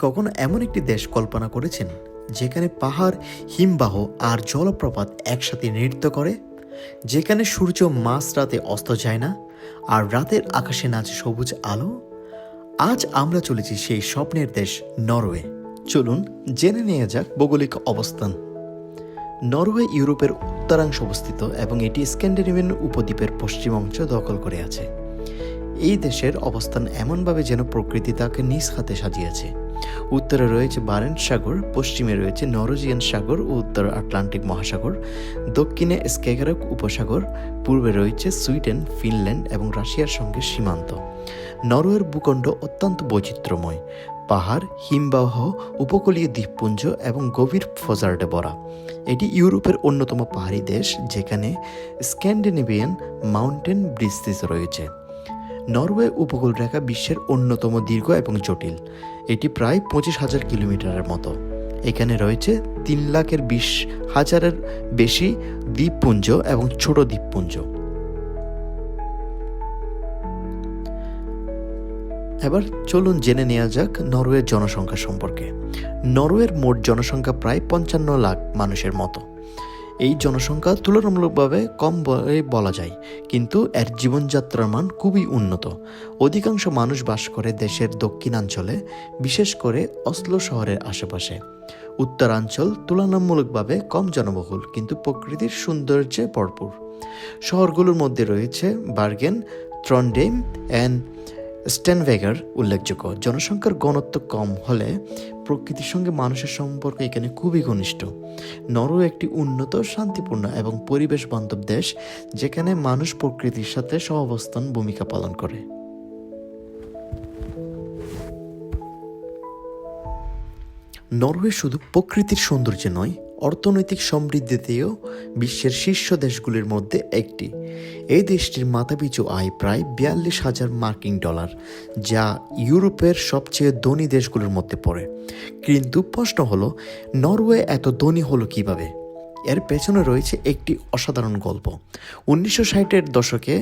কখনো এমন একটি দেশ কল্পনা করেছেন যেখানে পাহাড়, হিমবাহ আর জলপ্রপাত একসাথে নৃত্য করে, যেখানে সূর্য মাঝরাতে অস্ত যায় না আর রাতের আকাশে নাচে সবুজ আলো? আজ আমরা চলেছি সেই স্বপ্নের দেশ নরওয়ে। চলুন জেনে নেওয়া যাক ভৌগোলিক অবস্থান। নরওয়ে ইউরোপের উত্তরাংশে অবস্থিত এবং এটি স্ক্যান্ডিনেভিয়ান উপদ্বীপের পশ্চিম অংশ দখল করে আছে। এই দেশের অবস্থান এমনভাবে যেন প্রকৃতি তাকে নিজ হাতে সাজিয়েছে। উত্তরে রয়েছে বারেন্টস সাগর, পশ্চিমে রয়েছে নরওয়েজিয়ান সাগর ও উত্তর আটলান্টিক মহাসাগর, দক্ষিণে স্ক্যাগেরক উপসাগর, পূর্বে রয়েছে সুইডেন, ফিনল্যান্ড এবং রাশিয়ার সঙ্গে সীমান্ত। নরওয়ের ভূখণ্ড অত্যন্ত বৈচিত্র্যময়, পাহাড়, হিমবাহ, উপকূলীয় দ্বীপপুঞ্জ এবং গভীর ফজর্ডে ভরা। এটি ইউরোপের অন্যতম পাহাড়ি দেশ, যেখানে স্ক্যান্ডিনেভিয়ান মাউন্টেন ব্রিজেস রয়েছে। নরওয়ে উপকূলরেখা বিশ্বের অন্যতম দীর্ঘ এবং জটিল। এটি প্রায় 25,000 কিলোমিটারের মতো। এখানে রয়েছে 3,20,000-এর বেশি দ্বীপপুঞ্জ এবং ছোট দ্বীপপুঞ্জ। এবার চলুন জেনে নেওয়া যাক নরওয়ের জনসংখ্যা সম্পর্কে। নরওয়ের মোট জনসংখ্যা প্রায় 55 লাখ মানুষের মতো। এই জনসংখ্যা তুলনামূলকভাবে কম বলা যায়, কিন্তু এর জীবনযাত্রার মান খুবই উন্নত। অধিকাংশ মানুষ বাস করে দেশের দক্ষিণাঞ্চলে, বিশেষ করে অসলো শহরের আশেপাশে। উত্তরাঞ্চল তুলনামূলকভাবে কম জনবহুল, কিন্তু প্রকৃতির সৌন্দর্যে ভরপুর। শহরগুলোর মধ্যে রয়েছে বার্গেন, ট্রন্ডহেইম এবং স্টেনভেগার উল্লেখযোগ্য। জনসংখ্যার ঘনত্ব কম হলে প্রকৃতির সঙ্গে মানুষের সম্পর্ক এখানে খুবই ঘনিষ্ঠ। নরওয়ে একটি উন্নত, শান্তিপূর্ণ এবং পরিবেশ বান্ধব দেশ, যেখানে মানুষ প্রকৃতির সাথে সহাবস্থান ভূমিকা পালন করে। নরওয়ে শুধু প্রকৃতির সৌন্দর্য নয়, অর্থনৈতিক সমৃদ্ধিতেও বিশ্বের শীর্ষ দেশগুলির মধ্যে একটি। এই দেশটির মাথাপিছু আয় প্রায় 42,000 মার্কিন ডলার, যা ইউরোপের সবচেয়ে ধনী দেশগুলোর মধ্যে পড়ে। কিন্তু প্রশ্ন হলো, নরওয়ে এত ধনী হলো কিভাবে? এর পেছনে রয়েছে একটি অসাধারণ গল্প। 1960-এর দশকে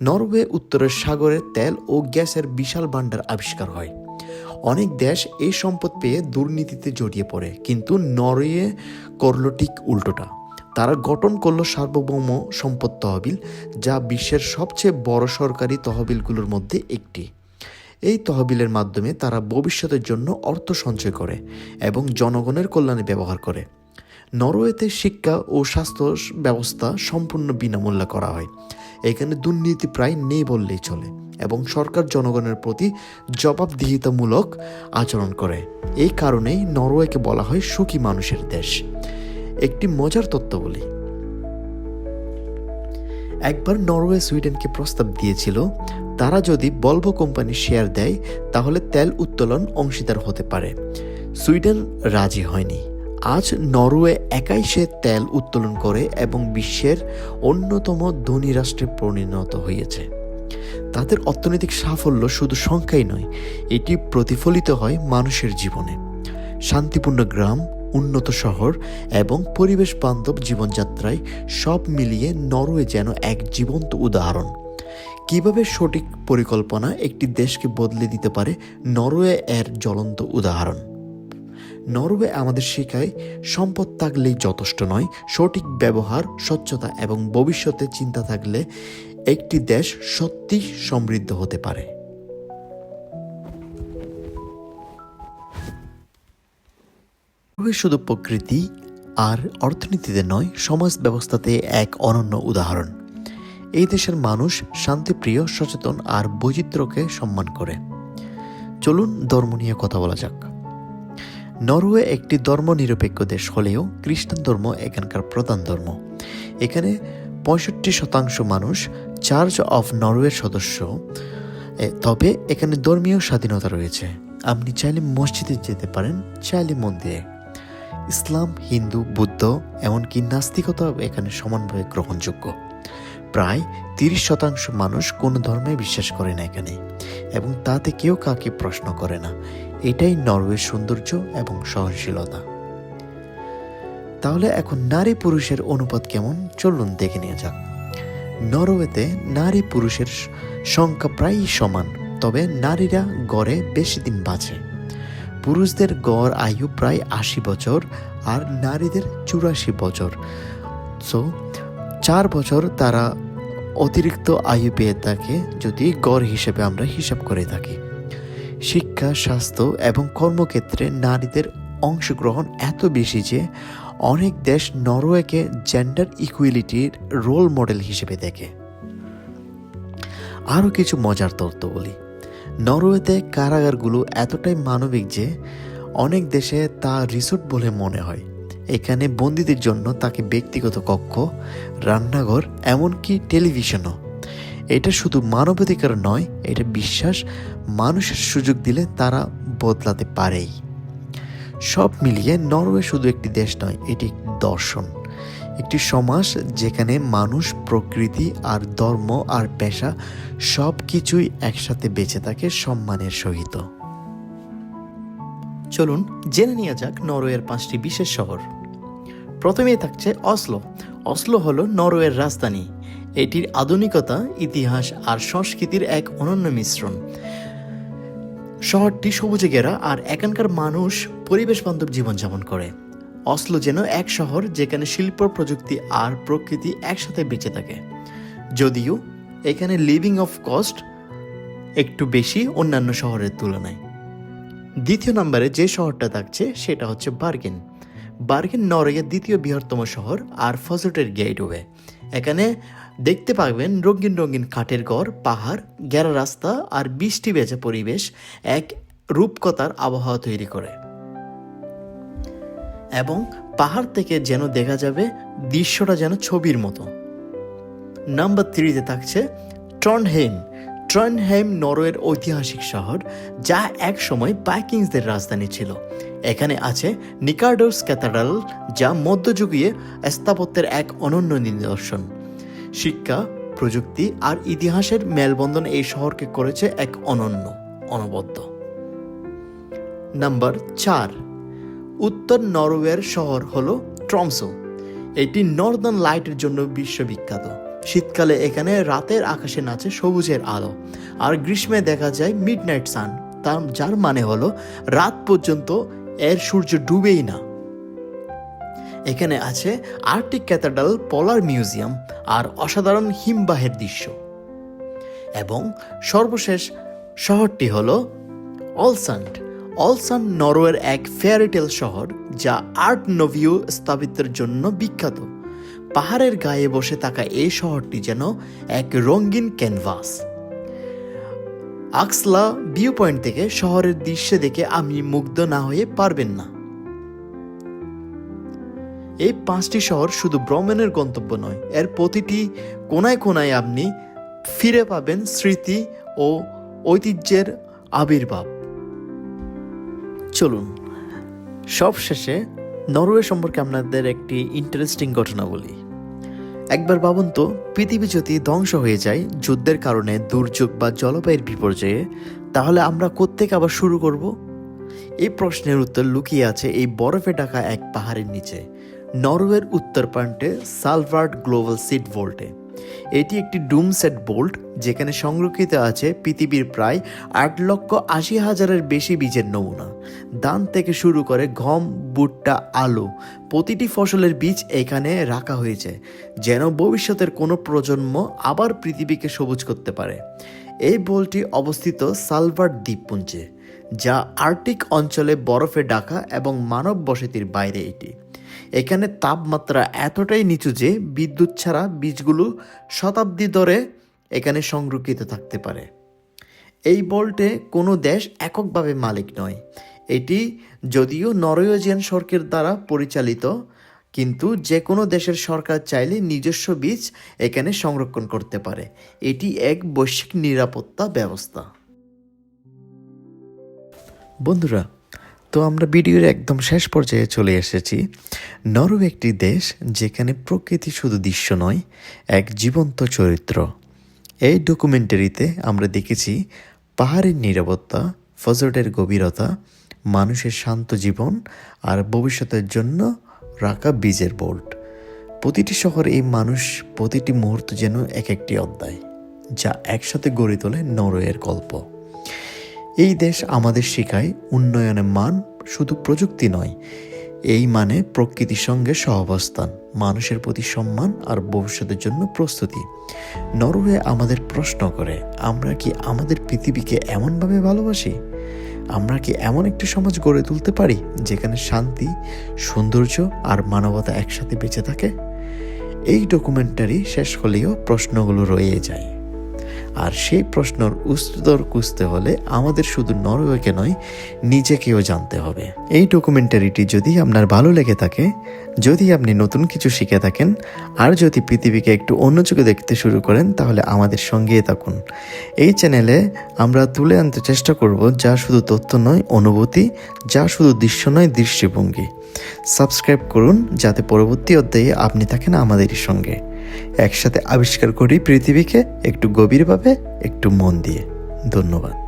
নরওয়ে উত্তরের সাগরে তেল ও গ্যাসের বিশাল ভাণ্ডার আবিষ্কার হয়। অনেক দেশ এই সম্পদ পেয়ে দুর্নীতিতে জড়িয়ে পড়ে, কিন্তু নরওয়ে করল ঠিক উল্টোটা। তারা গঠন করল সার্বভৌম সম্পদ তহবিল, যা বিশ্বের সবচেয়ে বড় সরকারি তহবিলগুলোর মধ্যে একটি। এই তহবিলের মাধ্যমে তারা ভবিষ্যতের জন্য অর্থ সঞ্চয় করে এবং জনগণের কল্যাণে ব্যবহার করে। নরওয়েতে শিক্ষা ও স্বাস্থ্য ব্যবস্থা সম্পূর্ণ বিনামূল্যে করা হয়। এখানে দুর্নীতি প্রায় নেই বললেই চলে এবং সরকার জনগণের প্রতি জবাবদিহিতামূলক আচরণ করে। এই কারণেই নরওয়েকে বলা হয় সুখী মানুষের দেশ। একটি মজার তথ্য বলি, একবার নরওয়ে সুইডেনকে প্রস্তাব দিয়েছিল, তারা যদি ভলভো কোম্পানির শেয়ার দেয় তাহলে তেল উত্তোলন অংশীদার হতে পারে। সুইডেন রাজি হয়নি। আজ নরওয়ে একাই সে তেল উত্তোলন করে এবং বিশ্বের অন্যতম ধনী রাষ্ট্রে পরিণত হয়েছে। তাদের অর্থনৈতিক সাফল্য শুধু সংখ্যাই নয়, এটি প্রতিফলিত হয় মানুষের জীবনে। শান্তিপূর্ণ গ্রাম, উন্নত শহর এবং পরিবেশ বান্ধব জীবনযাত্রায় সব মিলিয়ে নরওয়ে যেন এক জীবন্ত উদাহরণ। কিভাবে সঠিক পরিকল্পনা একটি দেশকে বদলে দিতে পারে, নরওয়ে এর জ্বলন্ত উদাহরণ। নরওয়ে আমাদের শেখায়, সম্পদ থাকলেই যথেষ্ট নয়, সঠিক ব্যবহার, স্বচ্ছতা এবং ভবিষ্যতে চিন্তা থাকলে একটি দেশ সত্যি সমৃদ্ধ হতে পারে। নরওয়ে শুধু প্রকৃতি আর অর্থনীতিতে নয়, সমাজ ব্যবস্থাতে এক অনন্য উদাহরণ। এই দেশের মানুষ শান্তিপ্রিয়, সচেতন আর বৈচিত্র্যকে সম্মান করে। চলুন ধর্ম নিয়ে কথা বলা যাক। নরওয়ে একটি ধর্মনিরপেক্ষ দেশ হলেও খ্রিস্টান ধর্ম এখানকার প্রধান ধর্ম। এখানে 65% মানুষ চার্চ অফ নরওয়ের সদস্য। তবে এখানে ধর্মীয় স্বাধীনতা রয়েছে। আপনি চাইলে মসজিদে যেতে পারেন, চাইলে মন্দিরে। ইসলাম, হিন্দু, বৌদ্ধ এমনকি নাস্তিকতা এখানে সমানভাবে গ্রহণযোগ্য। প্রায় 30% মানুষ কোনো ধর্মে বিশ্বাস করে না এখানে, এবং তাতে কেউ কাকে প্রশ্ন করে না। এটাই নরওয়ের সৌন্দর্য এবং সহনশীলতা। তাহলে এখন নারী পুরুষের অনুপাত কেমন, চলুন দেখে নেওয়া যাক। নরওয়েতে নারী পুরুষের সংখ্যা প্রায়ই সমান, তবে নারীরা গড়ে বেশি দিন বাঁচে। পুরুষদের গড় আয়ু প্রায় ৮০ বছর আর নারীদের ৮৪ বছর। সো 4 বছর তারা অতিরিক্ত আয়ু পেয়ে থাকে যদি গড় হিসেবে আমরা হিসাব করে থাকি। শিক্ষা, স্বাস্থ্য এবং কর্মক্ষেত্রে নারীদের অংশগ্রহণ এত বেশি যে অনেক দেশ নরওয়েকে জেন্ডার ইকুয়ালিটির রোল মডেল হিসেবে দেখে। আরও কিছু মজার তথ্য বলি। নরওয়েতে কারাগারগুলো এতটাই মানবিক যে অনেক দেশে তা রিসোর্ট বলে মনে হয়। এখানে বন্দীদের জন্য তাকে ব্যক্তিগত কক্ষ, রান্নাঘর, এমনকি টেলিভিশনও। এটা শুধু মানবাধিকার নয়, এটা বিশ্বাস মানুষের সুযোগ দিলে তারা বদলাতে পারেই। সব মিলিয়ে নরওয়ে শুধু একটি দেশ নয়, এটি একটি দর্শন, একটি সমাজ যেখানে মানুষ, প্রকৃতি আর ধর্ম আর পেশা সব কিছুই একসাথে বেঁচে থাকে সম্মানের সহিত। চলুন জেনে নেওয়া যাক নরওয়ের 5টি বিশেষ শহর। প্রথমেই থাকছে অসলো। অসলো হলো নরওয়ের রাজধানী। এটির আধুনিকতা, ইতিহাস আর সংস্কৃতির এক অনন্য মিশ্রণ। শহরটি সবুজে ঘেরা আর এখানকার মানুষ পরিবেশ বান্ধব জীবনযাপন করে। অসলো যেন এক শহর যেখানে শিল্প, প্রযুক্তি আর প্রকৃতি একসাথে বেঁচে থাকে। যদিও এখানে লিভিং অফ কস্ট একটু বেশি অন্যান্য শহরের তুলনায়। দ্বিতীয় নম্বরে যে শহরটা থাকছে সেটা হচ্ছে বার্গেন। বার্গেন নরওয়ের দ্বিতীয় বৃহত্তম শহর আর ফজোটের গেটওয়ে। এখানে দেখতে পাবেন রঙিন রঙিন কাঠের ঘর, পাহাড়, ঘেরা রাস্তা আর বৃষ্টি ভেজা পরিবেশ এক রূপকথার আবহাওয়া তৈরি করে। এবং পাহাড় থেকে যেন দেখা যাবে দৃশ্যটা যেন ছবির মতো। নাম্বার 3-তে থাকছে ট্রন্ডহেইম। ট্রন্ডহেইম নরওয়ের ঐতিহাসিক শহর, যা এক সময় ভাইকিংসদের রাজধানী ছিল। এখানে আছে নিকার্ডোস ক্যাথেড্রাল, যা মধ্যযুগীয় স্থাপত্যের এক অনন্য নিদর্শন। শিক্ষা, প্রযুক্তি আর ইতিহাসের মেলবন্ধন এই শহরকে করেছে এক অনবদ্য। নাম্বার 4, উত্তর নরওয়ের শহর হলো ট্রমসো। এটি নর্দার্ন লাইটের জন্য বিশ্ববিখ্যাত। শীতকালে এখানে রাতের আকাশে নাচে সবুজের আলো, আর গ্রীষ্মে দেখা যায় মিডনাইট সান, যার মানে হলো রাত পর্যন্ত এর সূর্য ডুবেই না। এখানে আছে আর্কটিক ক্যাথেড্রাল, পোলার মিউজিয়াম আর অসাধারণ হিমবাহের দৃশ্য। এবং সর্বশেষ শহরটি হলো অলসান্ড। অলসান্ড নরওয়ের এক ফেয়ারিটেল শহর, যা আর্ট নোভিও স্থাপত্যের জন্য বিখ্যাত। পাহাড়ের গায়ে বসে থাকা এই শহরটি যেন এক রঙিন ক্যানভাস। আকসলা ভিউ পয়েন্ট থেকে শহরের দৃশ্য দেখে আপনি মুগ্ধ না হয়ে পারবেন না। এই 5টি শহর শুধু ভ্রমণের গন্তব্য নয়, এর প্রতিটি কোনায় কোনায় আপনি ফিরে পাবেন স্মৃতি ও ঐতিহ্যের আবির্ভাব। চলুন সবশেষে নরওয়ে সম্পর্কে আপনাদের একটি ইন্টারেস্টিং ঘটনা বলি। একবার ভাবুন তো, পৃথিবী যদি ধ্বংস হয়ে যায় যুদ্ধের কারণে, দুর্যোগ বা জলবায়ুর বিপর্যয়ে, তাহলে আমরা কোত্থেকে আবার শুরু করব? এই প্রশ্নের উত্তর লুকিয়ে আছে এই বরফে ঢাকা এক পাহাড়ের নিচে, নরওয়ের উত্তর প্রান্তে সালভার্ড গ্লোবাল সিড ভোল্টে। এটি একটি ডুম সেট বোল্ট, যেখানে সংরক্ষিত আছে পৃথিবীর প্রায় 8,80,000-এর বেশি বীজের নমুনা। ধান থেকে শুরু করে গম, ভুট্টা, আলু, প্রতিটি ফসলের বীজ এখানে রাখা হয়েছে, যেন ভবিষ্যতের কোনো প্রজন্ম আবার পৃথিবীকে সবুজ করতে পারে। এই বোল্টটি অবস্থিত সালভার্ড দ্বীপপুঞ্জে, যা আর্কটিক অঞ্চলে বরফে ঢাকা এবং মানব বসতির বাইরে। এখানে তাপমাত্রা এতটাই নিচু যে বিদ্যুৎ ছাড়া বীজগুলো শতাব্দী ধরে এখানে সংরক্ষিত থাকতে পারে। এই বোল্টে কোনো দেশ এককভাবে মালিক নয়। এটি যদিও নরওয়েজিয়ান সরকার দ্বারা পরিচালিত, কিন্তু যে কোনো দেশের সরকার চাইলে নিজস্ব বীজ এখানে সংরক্ষণ করতে পারে। এটি এক বৈশ্বিক নিরাপত্তা ব্যবস্থা। বন্ধুরা, তো আমরা ভিডিওর একদম শেষ পর্যায়ে চলে এসেছি। নরওয়ে একটি দেশ যেখানে প্রকৃতি শুধু দৃশ্য নয়, এক জীবন্ত চরিত্র। এই ডকুমেন্টারিতে আমরা দেখেছি পাহাড়ের নিরাপত্তা, ফজরের গভীরতা, মানুষের শান্ত জীবন আর ভবিষ্যতের জন্য রাখা বীজের বোল্ট। প্রতিটি শহর, এই মানুষ, প্রতিটি মুহূর্ত যেন এক একটি অধ্যায়, যা একসাথে গড়ে তোলে নরওয়ের গল্প। এই দেশ আমাদের শেখায় উন্নয়নের মান শুধু প্রযুক্তি নয়, এই মানে প্রকৃতির সঙ্গে সহাবস্থান, মানুষের প্রতি সম্মান আর ভবিষ্যতের জন্য প্রস্তুতি। নরওয়ে আমাদের প্রশ্ন করে, আমরা কি আমাদের পৃথিবীকে এমনভাবে ভালোবাসি? আমরা কি এমন একটি সমাজ গড়ে তুলতে পারি যেখানে শান্তি, সৌন্দর্য আর মানবতা একসাথে বেঁচে থাকে? এই ডকুমেন্টারি শেষ হলেও প্রশ্নগুলো রয়ে যায়, আর সেই প্রশ্নের উত্তর খুঁজতে হলে আমাদের শুধু নরওয়েকে নয়, নিজেকেও জানতে হবে। এই ডকুমেন্টারিটি যদি আপনার ভালো লেগে থাকে, যদি আপনি নতুন কিছু শিখে থাকেন, আর যদি পৃথিবীকে একটু অন্য চোখে দেখতে শুরু করেন, তাহলে আমাদের সঙ্গেই থাকুন। এই চ্যানেলে আমরা তুলে আনতে চেষ্টা করব যা শুধু তথ্য নয়, অনুভূতি, যা শুধু দৃশ্য নয়, দৃষ্টিভঙ্গি। সাবস্ক্রাইব করুন যাতে পরবর্তী অধ্যায়ে আপনি থাকেন আমাদেরই সঙ্গে। একসাথে আবিষ্কার করি পৃথিবীকে, একটু গভীরভাবে, একটু মন দিয়ে। ধন্যবাদ।